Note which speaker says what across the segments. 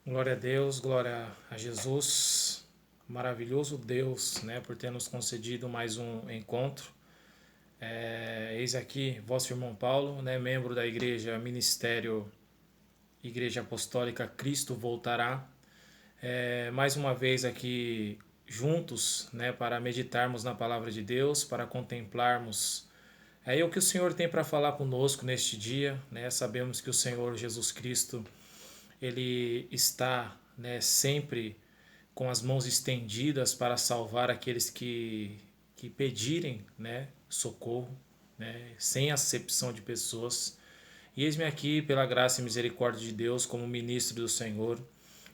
Speaker 1: Glória a Deus, glória a Jesus, maravilhoso Deus, né, por ter nos concedido mais um encontro. Eis aqui vosso irmão Paulo, né, membro da Igreja Ministério Igreja Apostólica Cristo Voltará. Mais uma vez aqui juntos, né, para meditarmos na palavra de Deus, para contemplarmos o que o Senhor tem para falar conosco neste dia, né? Sabemos que o Senhor Jesus Cristo ele está, né, sempre com as mãos estendidas para salvar aqueles que pedirem, né, socorro, né, sem acepção de pessoas. E eis-me aqui, pela graça e misericórdia de Deus, como ministro do Senhor,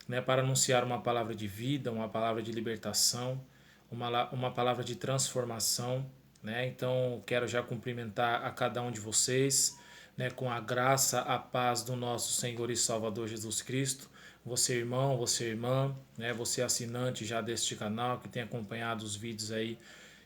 Speaker 1: né, para anunciar uma palavra de vida, uma palavra de libertação, uma palavra de transformação. Né? Então, quero já cumprimentar a cada um de vocês, né, com a graça, a paz do nosso Senhor e Salvador Jesus Cristo. Você, irmão, você, irmã, né, você, assinante já deste canal, que tem acompanhado os vídeos aí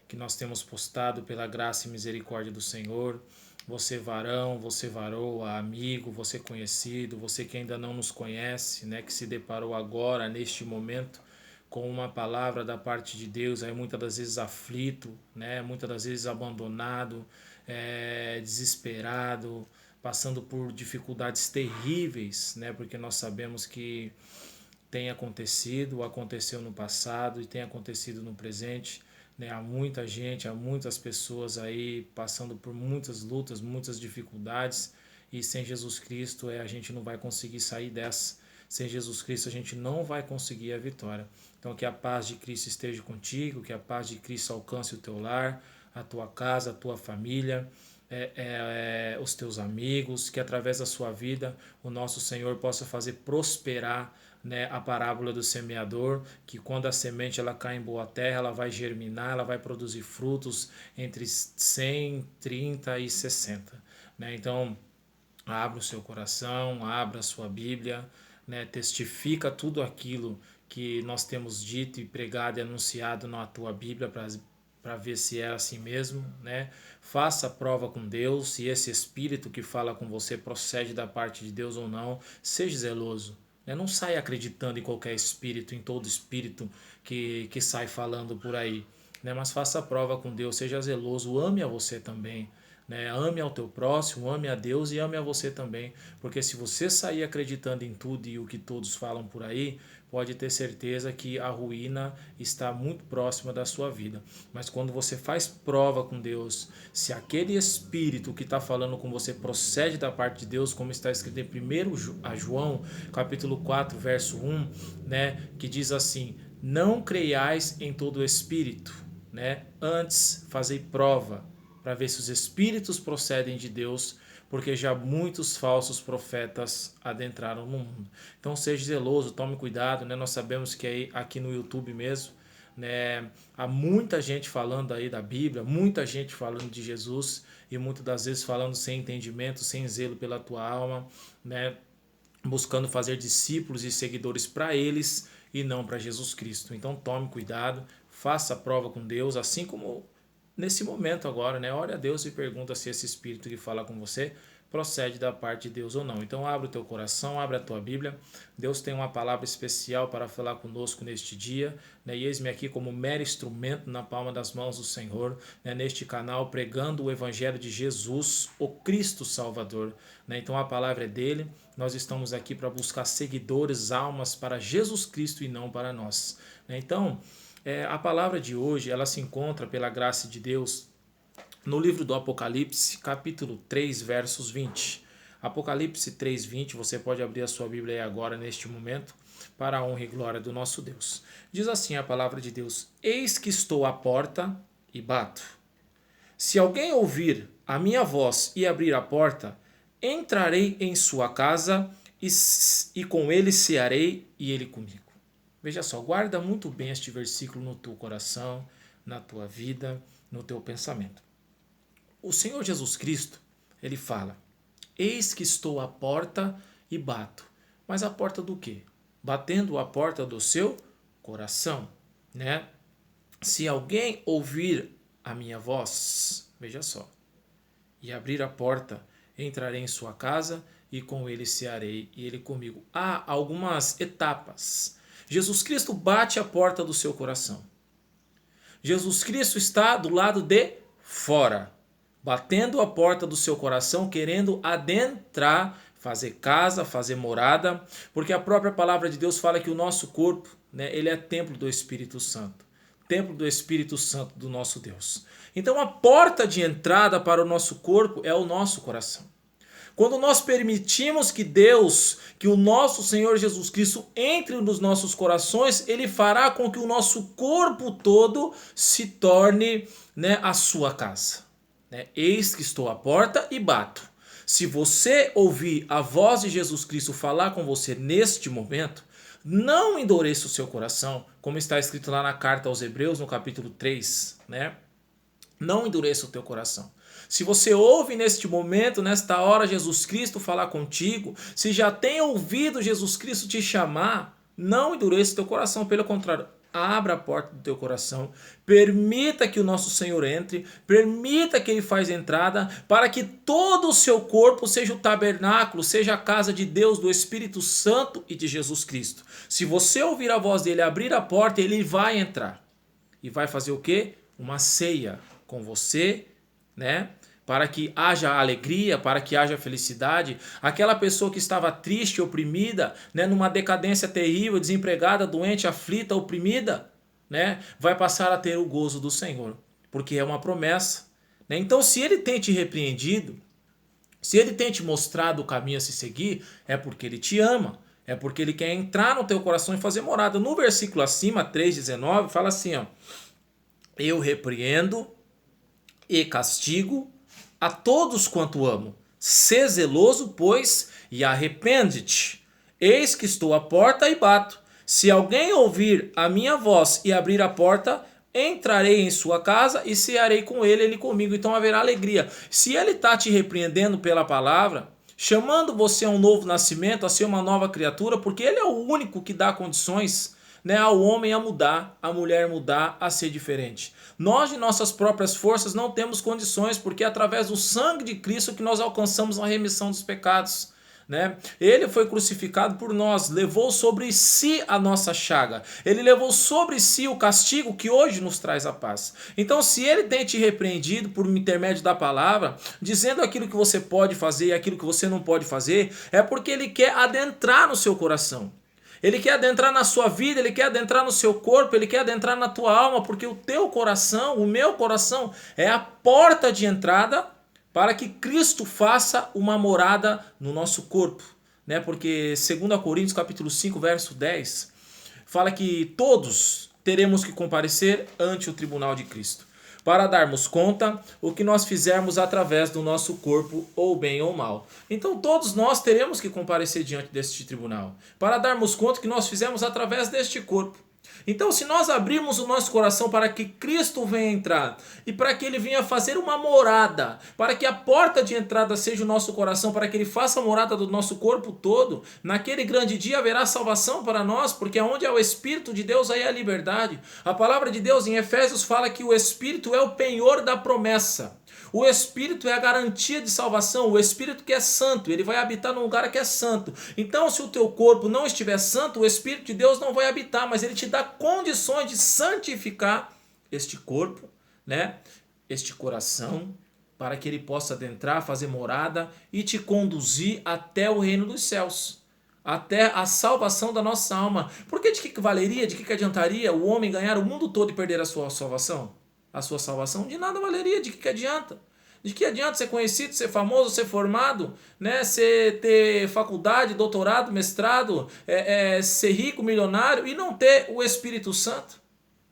Speaker 1: que nós temos postado pela graça e misericórdia do Senhor. Você varão, você varoa, amigo, você conhecido, você que ainda não nos conhece, né, que se deparou agora, neste momento, com uma palavra da parte de Deus, aí muitas das vezes aflito, né, muitas das vezes abandonado, desesperado, passando por dificuldades terríveis, né, porque nós sabemos que tem acontecido, aconteceu no passado e tem acontecido no presente. Né? Há muita gente, há muitas pessoas aí passando por muitas lutas, muitas dificuldades e sem Jesus Cristo a gente não vai conseguir sair dessa. Sem Jesus Cristo a gente não vai conseguir a vitória. Então que a paz de Cristo esteja contigo, que a paz de Cristo alcance o teu lar, a tua casa, a tua família, os teus amigos, que através da sua vida o nosso Senhor possa fazer prosperar, né, a parábola do semeador, que quando a semente ela cai em boa terra, ela vai germinar, ela vai produzir frutos entre 100, 30 e 60. Né? Então, abra o seu coração, abra a sua Bíblia, né? Testifica tudo aquilo que nós temos dito e pregado e anunciado na tua Bíblia para ver se é assim mesmo, né? Faça a prova com Deus, se esse espírito que fala com você procede da parte de Deus ou não. Seja zeloso, né? Não saia acreditando em qualquer espírito, em todo espírito que sai falando por aí, né? Mas faça a prova com Deus, seja zeloso, ame a você também. Né? Ame ao teu próximo, ame a Deus e ame a você também. Porque se você sair acreditando em tudo e o que todos falam por aí, pode ter certeza que a ruína está muito próxima da sua vida. Mas quando você faz prova com Deus, se aquele espírito que está falando com você procede da parte de Deus, como está escrito em 1 João, capítulo 4, verso 1, né, que diz assim: não creiais em todo espírito, né? Antes fazei prova para ver se os espíritos procedem de Deus, porque já muitos falsos profetas adentraram no mundo. Então seja zeloso, tome cuidado, né? Nós sabemos que aí, aqui no YouTube mesmo, né, há muita gente falando aí da Bíblia, muita gente falando de Jesus e muitas das vezes falando sem entendimento, sem zelo pela tua alma, né? Buscando fazer discípulos e seguidores para eles e não para Jesus Cristo. Então tome cuidado, faça a prova com Deus, assim como nesse momento agora, né? Ore a Deus e pergunta se esse espírito que fala com você procede da parte de Deus ou não. Então abre o teu coração, abre a tua Bíblia. Deus tem uma palavra especial para falar conosco neste dia, né? E eis-me aqui como mero instrumento na palma das mãos do Senhor, né? Neste canal pregando o evangelho de Jesus, o Cristo Salvador, né? Então a palavra é dele. Nós estamos aqui para buscar seguidores, almas para Jesus Cristo e não para nós, né? Então, a palavra de hoje, ela se encontra, pela graça de Deus, no livro do Apocalipse, capítulo 3, versos 20. Apocalipse 3, 20, você pode abrir a sua Bíblia aí agora, neste momento, para a honra e glória do nosso Deus. Diz assim a palavra de Deus: eis que estou à porta e bato. Se alguém ouvir a minha voz e abrir a porta, entrarei em sua casa e com ele cearei e ele comigo. Veja só, guarda muito bem este versículo no teu coração, na tua vida, no teu pensamento. O Senhor Jesus Cristo, ele fala: eis que estou à porta e bato. Mas a porta do quê? Batendo a porta do seu coração, né? Se alguém ouvir a minha voz, veja só, e abrir a porta, entrarei em sua casa e com ele cearei e ele comigo. Há algumas etapas. Jesus Cristo bate a porta do seu coração. Jesus Cristo está do lado de fora, batendo a porta do seu coração, querendo adentrar, fazer casa, fazer morada, porque a própria palavra de Deus fala que o nosso corpo, né, ele é templo do Espírito Santo. Templo do Espírito Santo do nosso Deus. Então a porta de entrada para o nosso corpo é o nosso coração. Quando nós permitimos que Deus, que o nosso Senhor Jesus Cristo entre nos nossos corações, Ele fará com que o nosso corpo todo se torne, né, a sua casa. Né? Eis que estou à porta e bato. Se você ouvir a voz de Jesus Cristo falar com você neste momento, não endureça o seu coração, como está escrito lá na carta aos Hebreus, no capítulo 3, né? Não endureça o teu coração. Se você ouve neste momento, nesta hora, Jesus Cristo falar contigo, se já tem ouvido Jesus Cristo te chamar, não endureça o teu coração, pelo contrário, abra a porta do teu coração, permita que o nosso Senhor entre, permita que Ele faça entrada, para que todo o seu corpo seja o tabernáculo, seja a casa de Deus, do Espírito Santo e de Jesus Cristo. Se você ouvir a voz dele, abrir a porta, Ele vai entrar. E vai fazer o quê? Uma ceia com você, né? Para que haja alegria, para que haja felicidade. Aquela pessoa que estava triste, oprimida, né, numa decadência terrível, desempregada, doente, aflita, oprimida, né, vai passar a ter o gozo do Senhor, porque é uma promessa. Né? Então, se Ele tem te repreendido, se Ele tem te mostrado o caminho a se seguir, é porque Ele te ama, é porque Ele quer entrar no teu coração e fazer morada. No versículo acima, 3,19, fala assim, ó, eu repreendo e castigo a todos quanto amo. Sê zeloso, pois, e arrepende-te. Eis que estou à porta e bato. Se alguém ouvir a minha voz e abrir a porta, entrarei em sua casa e cearei com ele, ele comigo. Então haverá alegria. Se ele está te repreendendo pela palavra, chamando você a um novo nascimento, a ser uma nova criatura, porque ele é o único que dá condições, né, ao homem a mudar, a mulher mudar, a ser diferente. Nós, de nossas próprias forças, não temos condições, porque é através do sangue de Cristo que nós alcançamos a remissão dos pecados. Né? Ele foi crucificado por nós, levou sobre si a nossa chaga, ele levou sobre si o castigo que hoje nos traz a paz. Então, se ele tem te repreendido por intermédio da palavra, dizendo aquilo que você pode fazer e aquilo que você não pode fazer, é porque ele quer adentrar no seu coração. Ele quer adentrar na sua vida, ele quer adentrar no seu corpo, ele quer adentrar na tua alma, porque o teu coração, o meu coração, é a porta de entrada para que Cristo faça uma morada no nosso corpo. Né? Porque 2 Coríntios capítulo 5, verso 10, fala que todos teremos que comparecer ante o tribunal de Cristo, para darmos conta o que nós fizermos através do nosso corpo, ou bem ou mal. Então todos nós teremos que comparecer diante deste tribunal, para darmos conta o que nós fizemos através deste corpo. Então, se nós abrirmos o nosso coração para que Cristo venha entrar e para que Ele venha fazer uma morada, para que a porta de entrada seja o nosso coração, para que Ele faça a morada do nosso corpo todo, naquele grande dia haverá salvação para nós, porque onde é o Espírito de Deus, aí é a liberdade. A palavra de Deus em Efésios fala que o Espírito é o penhor da promessa. O Espírito é a garantia de salvação, o Espírito que é santo, ele vai habitar num lugar que é santo. Então, se o teu corpo não estiver santo, o Espírito de Deus não vai habitar, mas ele te dá condições de santificar este corpo, né? Este coração, para que ele possa adentrar, fazer morada e te conduzir até o reino dos céus, até a salvação da nossa alma. Porque de que valeria, de que adiantaria o homem ganhar o mundo todo e perder a sua salvação? A sua salvação de nada valeria. De que adianta? De que adianta ser conhecido, ser famoso, ser formado, né? Ser, ter faculdade, doutorado, mestrado, ser rico, milionário e não ter o Espírito Santo?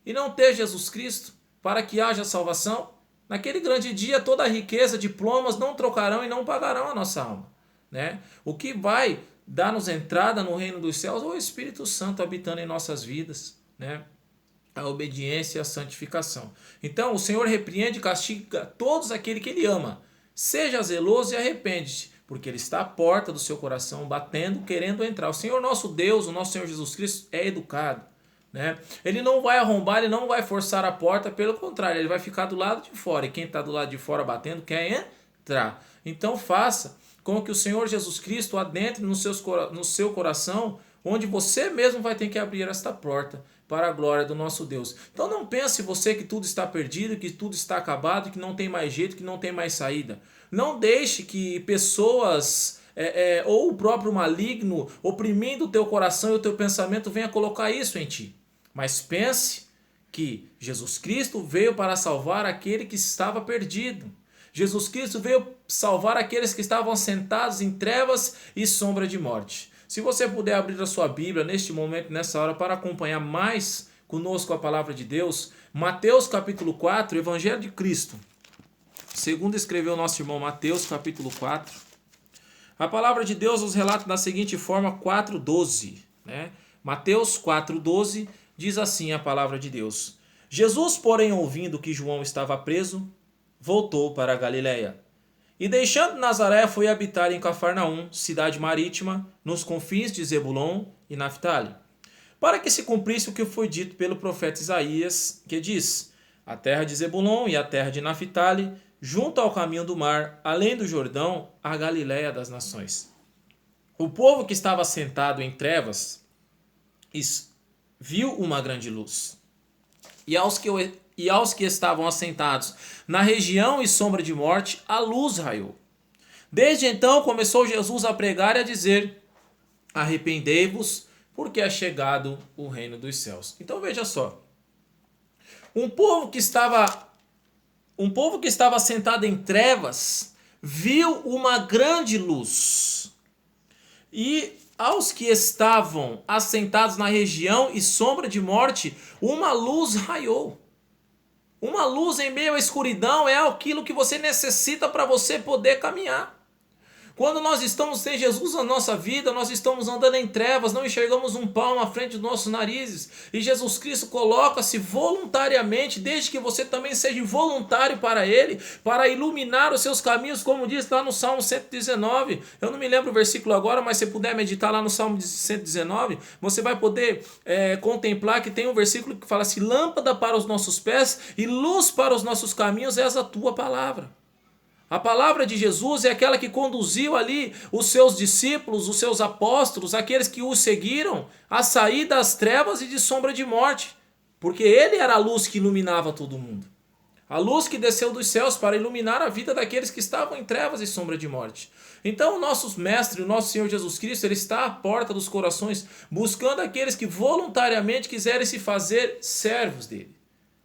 Speaker 1: E não ter Jesus Cristo para que haja salvação? Naquele grande dia toda a riqueza, diplomas não trocarão e não pagarão a nossa alma. Né? O que vai dar-nos entrada no reino dos céus é o Espírito Santo habitando em nossas vidas, né? A obediência e a santificação. Então o Senhor repreende e castiga todos aqueles que Ele ama. Seja zeloso e arrepende-te, porque Ele está à porta do seu coração, batendo, querendo entrar. O Senhor nosso Deus, o nosso Senhor Jesus Cristo, é educado. Né? Ele não vai arrombar, Ele não vai forçar a porta, pelo contrário, Ele vai ficar do lado de fora. E quem está do lado de fora batendo quer entrar. Então faça com que o Senhor Jesus Cristo adentre no seu coração, onde você mesmo vai ter que abrir esta porta para a glória do nosso Deus. Então não pense você que tudo está perdido, que tudo está acabado, que não tem mais jeito, que não tem mais saída. Não deixe que pessoas ou o próprio maligno oprimindo o teu coração e o teu pensamento venha colocar isso em ti. Mas pense que Jesus Cristo veio para salvar aquele que estava perdido. Jesus Cristo veio salvar aqueles que estavam sentados em trevas e sombra de morte. Se você puder abrir a sua Bíblia neste momento, nessa hora, para acompanhar mais conosco a palavra de Deus, Mateus capítulo 4, Evangelho de Cristo. Segundo escreveu o nosso irmão Mateus capítulo 4. A palavra de Deus nos relata da seguinte forma, 4:12. Mateus 4:12 diz assim a palavra de Deus. Jesus, porém, ouvindo que João estava preso, voltou para a Galiléia. E deixando Nazaré, foi habitar em Cafarnaum, cidade marítima, nos confins de Zebulon e Naftali, para que se cumprisse o que foi dito pelo profeta Isaías, que diz: a terra de Zebulon e a terra de Naftali, junto ao caminho do mar, além do Jordão, a Galiléia das nações. O povo que estava sentado em trevas viu uma grande luz. E aos que estavam assentados na região e sombra de morte, a luz raiou. Desde então começou Jesus a pregar e a dizer: arrependei-vos, porque é chegado o reino dos céus. Então veja só, um povo que estava sentado em trevas viu uma grande luz. E aos que estavam assentados na região e sombra de morte, uma luz raiou. Uma luz em meio à escuridão é aquilo que você necessita para você poder caminhar. Quando nós estamos sem Jesus na nossa vida, nós estamos andando em trevas, não enxergamos um palmo à frente dos nossos narizes. E Jesus Cristo coloca-se voluntariamente, desde que você também seja voluntário para Ele, para iluminar os seus caminhos, como diz lá no Salmo 119. Eu não me lembro o versículo agora, mas se puder meditar lá no Salmo 119, você vai poder contemplar que tem um versículo que fala assim: lâmpada para os nossos pés e luz para os nossos caminhos és a tua palavra. A palavra de Jesus é aquela que conduziu ali os seus discípulos, os seus apóstolos, aqueles que o seguiram, a sair das trevas e de sombra de morte. Porque ele era a luz que iluminava todo mundo. A luz que desceu dos céus para iluminar a vida daqueles que estavam em trevas e sombra de morte. Então o nosso mestre, o nosso Senhor Jesus Cristo, ele está à porta dos corações, buscando aqueles que voluntariamente quiserem se fazer servos dele.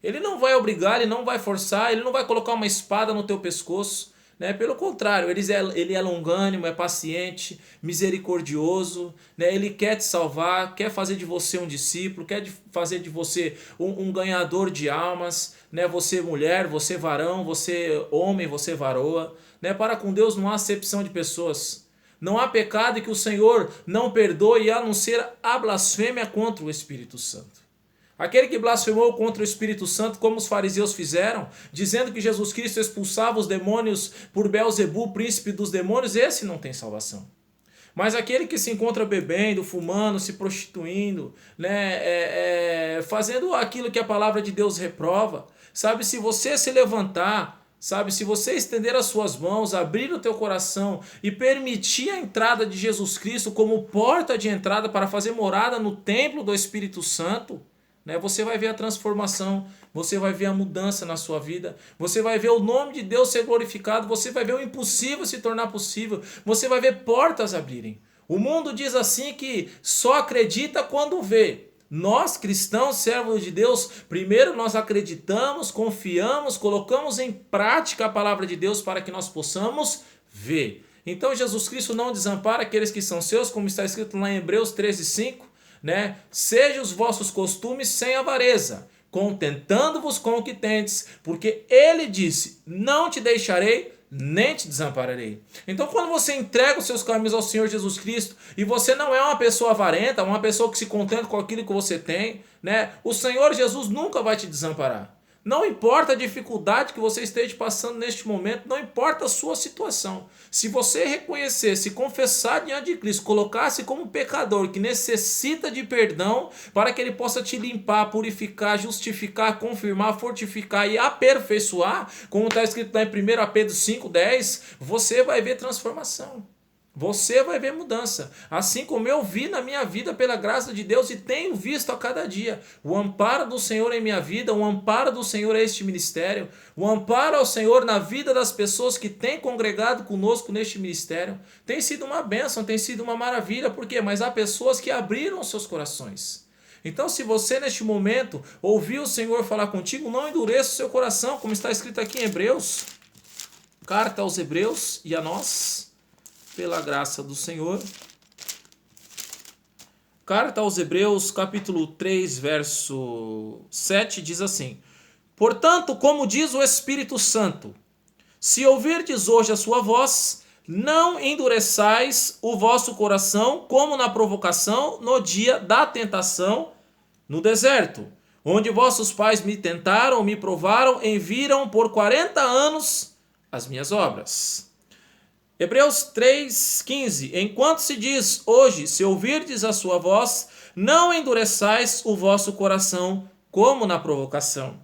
Speaker 1: Ele não vai obrigar, ele não vai forçar, ele não vai colocar uma espada no teu pescoço. Pelo contrário, ele é longânimo, é paciente, misericordioso, ele quer te salvar, quer fazer de você um discípulo, quer fazer de você um ganhador de almas, você mulher, você varão, você homem, você varoa. Para com Deus não há acepção de pessoas. Não há pecado que o Senhor não perdoe, a não ser a blasfêmia contra o Espírito Santo. Aquele que blasfemou contra o Espírito Santo, como os fariseus fizeram, dizendo que Jesus Cristo expulsava os demônios por Beelzebu, príncipe dos demônios, esse não tem salvação. Mas aquele que se encontra bebendo, fumando, se prostituindo, fazendo aquilo que a palavra de Deus reprova, sabe, se você se levantar, sabe, se você estender as suas mãos, abrir o teu coração e permitir a entrada de Jesus Cristo como porta de entrada para fazer morada no templo do Espírito Santo, você vai ver a transformação, você vai ver a mudança na sua vida, você vai ver o nome de Deus ser glorificado, você vai ver o impossível se tornar possível, você vai ver portas abrirem. O mundo diz assim que só acredita quando vê. Nós, cristãos, servos de Deus, primeiro nós acreditamos, confiamos, colocamos em prática a palavra de Deus para que nós possamos ver. Então Jesus Cristo não desampara aqueles que são seus, como está escrito lá em Hebreus 13:5. Sejam os vossos costumes sem avareza, contentando-vos com o que tendes, porque ele disse: não te deixarei, nem te desampararei. Então quando você entrega os seus caminhos ao Senhor Jesus Cristo, e você não é uma pessoa avarenta, uma pessoa que se contenta com aquilo que você tem, o Senhor Jesus nunca vai te desamparar. Não importa a dificuldade que você esteja passando neste momento, não importa a sua situação. Se você reconhecer, se confessar diante de Cristo, colocar-se como pecador que necessita de perdão para que ele possa te limpar, purificar, justificar, confirmar, fortificar e aperfeiçoar, como está escrito lá em 1 Pedro 5,10, você vai ver transformação. Você vai ver mudança, assim como eu vi na minha vida pela graça de Deus e tenho visto a cada dia. O amparo do Senhor em minha vida, o amparo do Senhor a este ministério, o amparo ao Senhor na vida das pessoas que têm congregado conosco neste ministério. Tem sido uma bênção, tem sido uma maravilha, por quê? Mas há pessoas que abriram seus corações. Então, se você neste momento ouviu o Senhor falar contigo, não endureça o seu coração, como está escrito aqui em Hebreus, carta aos Hebreus e a nós, pela graça do Senhor. Carta aos Hebreus, capítulo 3, verso 7, diz assim: Portanto, como diz o Espírito Santo, se ouvirdes hoje a sua voz, não endureçais o vosso coração, como na provocação, no dia da tentação, no deserto, onde vossos pais me tentaram, me provaram, e viram por 40 anos as minhas obras. Hebreus 3,15. Enquanto se diz hoje, se ouvirdes a sua voz, não endureçais o vosso coração, como na provocação.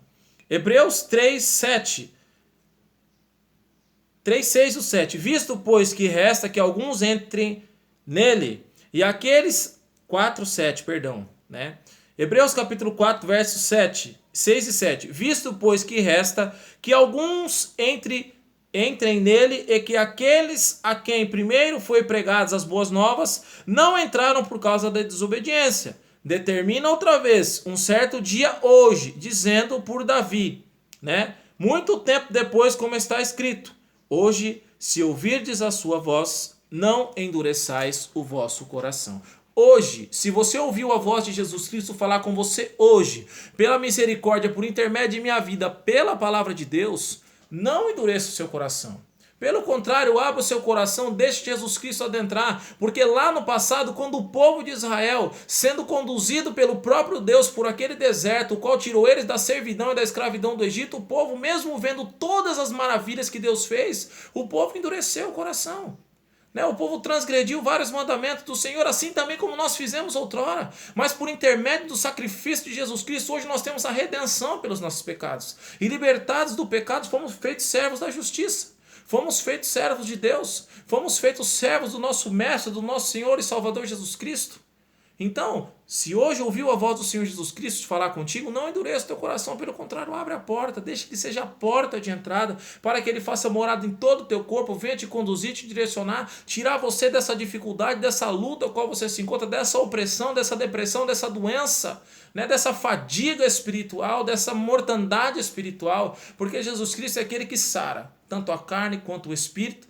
Speaker 1: Hebreus 3,7. 3,6 e 7. Visto, pois, que resta que alguns entrem nele, e aqueles... 4,7, perdão, né? Hebreus capítulo 4, verso 7, 6 e 7. Visto, pois, que resta que alguns entrem nele, e que aqueles a quem primeiro foi pregadas as boas novas não entraram por causa da desobediência. Determina outra vez um certo dia hoje, dizendo por Davi, né? Muito tempo depois, como está escrito: hoje, se ouvirdes a sua voz, não endureçais o vosso coração. Hoje, se você ouviu a voz de Jesus Cristo falar com você hoje, pela misericórdia, por intermédio de minha vida, pela palavra de Deus, não endureça o seu coração. Pelo contrário, abra o seu coração, deixe Jesus Cristo adentrar, porque lá no passado, quando o povo de Israel, sendo conduzido pelo próprio Deus por aquele deserto, o qual tirou eles da servidão e da escravidão do Egito, o povo, mesmo vendo todas as maravilhas que Deus fez, o povo endureceu o coração. O povo transgrediu vários mandamentos do Senhor, assim também como nós fizemos outrora. Mas por intermédio do sacrifício de Jesus Cristo, hoje nós temos a redenção pelos nossos pecados. E libertados do pecado, fomos feitos servos da justiça. Fomos feitos servos de Deus. Fomos feitos servos do nosso Mestre, do nosso Senhor e Salvador Jesus Cristo. Então, se hoje ouviu a voz do Senhor Jesus Cristo falar contigo, não endureça o teu coração, pelo contrário, abre a porta, deixe que seja a porta de entrada, para que ele faça morada em todo o teu corpo, venha te conduzir, te direcionar, tirar você dessa dificuldade, dessa luta a qual você se encontra, dessa opressão, dessa depressão, dessa doença, dessa fadiga espiritual, dessa mortandade espiritual, porque Jesus Cristo é aquele que sara, tanto a carne quanto o espírito,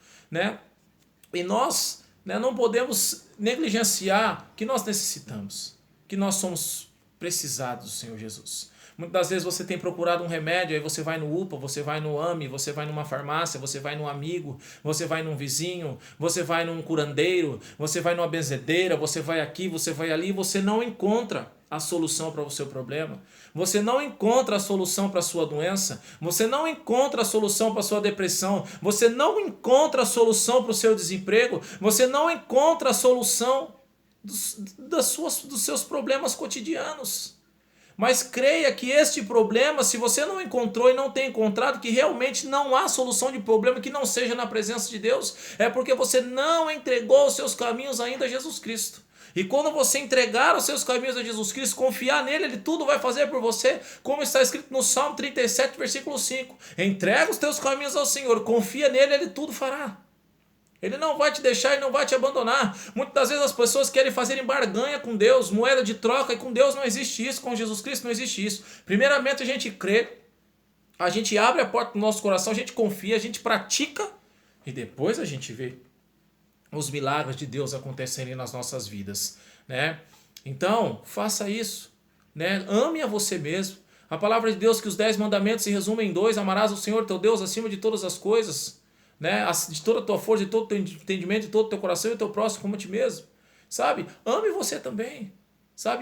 Speaker 1: e nós não podemos negligenciar que nós necessitamos, que nós somos precisados do Senhor Jesus. Muitas das vezes você tem procurado um remédio, aí você vai no UPA, você vai no AME, você vai numa farmácia, você vai num amigo, você vai num vizinho, você vai num curandeiro, você vai numa benzedeira, você vai aqui, você vai ali, e você não encontra a solução para o seu problema. Você não encontra a solução para a sua doença. Você não encontra a solução para a sua depressão. Você não encontra a solução para o seu desemprego. Você não encontra a solução dos seus problemas cotidianos. Mas creia que este problema, se você não encontrou e não tem encontrado, que realmente não há solução de problema que não seja na presença de Deus, é porque você não entregou os seus caminhos ainda a Jesus Cristo. E quando você entregar os seus caminhos a Jesus Cristo, confiar nele, ele tudo vai fazer por você, como está escrito no Salmo 37, versículo 5. Entrega os teus caminhos ao Senhor, confia nele, ele tudo fará. Ele não vai te deixar e não vai te abandonar. Muitas das vezes as pessoas querem fazer barganha com Deus, moeda de troca, e com Deus não existe isso, com Jesus Cristo não existe isso. Primeiramente a gente crê, a gente abre a porta do nosso coração, a gente confia, a gente pratica, e depois a gente vê os milagres de Deus acontecerem nas nossas vidas, Então, faça isso, Ame a você mesmo. A palavra de Deus que os 10 mandamentos se resumem em 2: amarás o Senhor teu Deus acima de todas as coisas, de toda a tua força, de todo o teu entendimento, de todo o teu coração, e o teu próximo como a ti mesmo, Ame você também,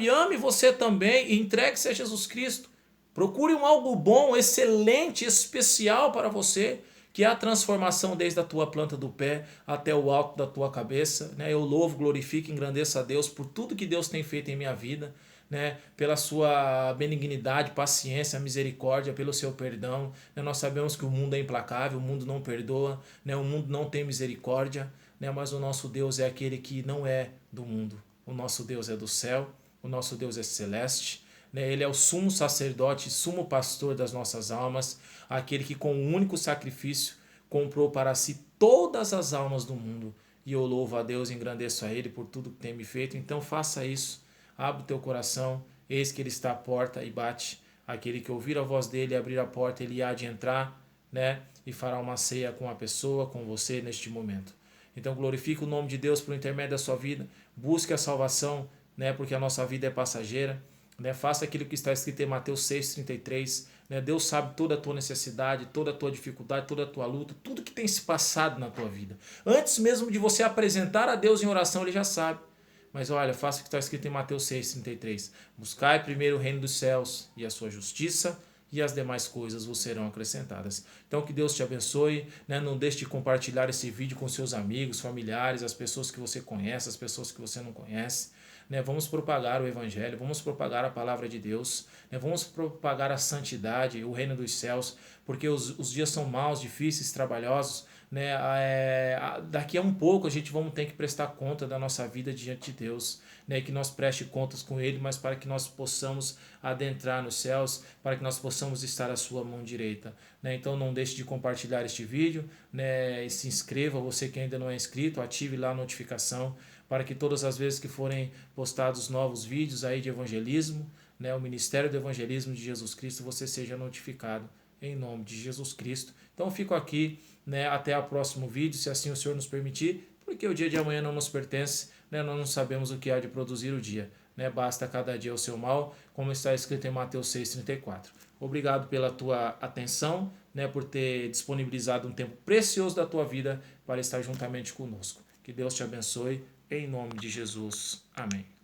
Speaker 1: Ame você também e entregue-se a Jesus Cristo. Procure um algo bom, excelente, especial para você, que é a transformação desde a tua planta do pé até o alto da tua cabeça. Né? Eu louvo, glorifico, engrandeço a Deus por tudo que Deus tem feito em minha vida, né? Pela sua benignidade, paciência, misericórdia, pelo seu perdão. Né? Nós sabemos que o mundo é implacável, o mundo não perdoa, né? O mundo não tem misericórdia, né? Mas o nosso Deus é aquele que não é do mundo. O nosso Deus é do céu, o nosso Deus é celeste. Né? Ele é o sumo sacerdote, sumo pastor das nossas almas, aquele que com um único sacrifício comprou para si todas as almas do mundo. E eu louvo a Deus e engrandeço a Ele por tudo que tem me feito. Então faça isso, abre o teu coração, eis que Ele está à porta e bate. Aquele que ouvir a voz dele e abrir a porta, ele há de entrar, né? E fará uma ceia com a pessoa, com você neste momento. Então glorifique o nome de Deus por intermédio da sua vida, busque a salvação, né? Porque a nossa vida é passageira. Né? Faça aquilo que está escrito em Mateus 6,33. Né? Deus sabe toda a tua necessidade, toda a tua dificuldade, toda a tua luta, tudo que tem se passado na tua vida. Antes mesmo de você apresentar a Deus em oração, Ele já sabe. Mas olha, faça o que está escrito em Mateus 6,33. Buscai primeiro o reino dos céus e a sua justiça, e as demais coisas vos serão acrescentadas. Então que Deus te abençoe, né? Não deixe de compartilhar esse vídeo com seus amigos, familiares, as pessoas que você conhece, as pessoas que você não conhece. Né? Vamos propagar o Evangelho, vamos propagar a palavra de Deus, né? Vamos propagar a santidade, o reino dos céus, porque os dias são maus, difíceis, trabalhosos. Né? Daqui a um pouco a gente vamos ter que prestar conta da nossa vida diante de Deus, né? Que nós preste contas com Ele, mas para que nós possamos adentrar nos céus, para que nós possamos estar à sua mão direita. Né? Então não deixe de compartilhar este vídeo, né? E se inscreva, você que ainda não é inscrito, ative lá a notificação, para que todas as vezes que forem postados novos vídeos aí de evangelismo, né, o Ministério do Evangelismo de Jesus Cristo, você seja notificado em nome de Jesus Cristo. Então eu fico aqui, né, até o próximo vídeo, se assim o Senhor nos permitir, porque o dia de amanhã não nos pertence, né, nós não sabemos o que há de produzir o dia. Né, basta cada dia o seu mal, como está escrito em Mateus 6,34. Obrigado pela tua atenção, né, por ter disponibilizado um tempo precioso da tua vida para estar juntamente conosco. Que Deus te abençoe. Em nome de Jesus. Amém.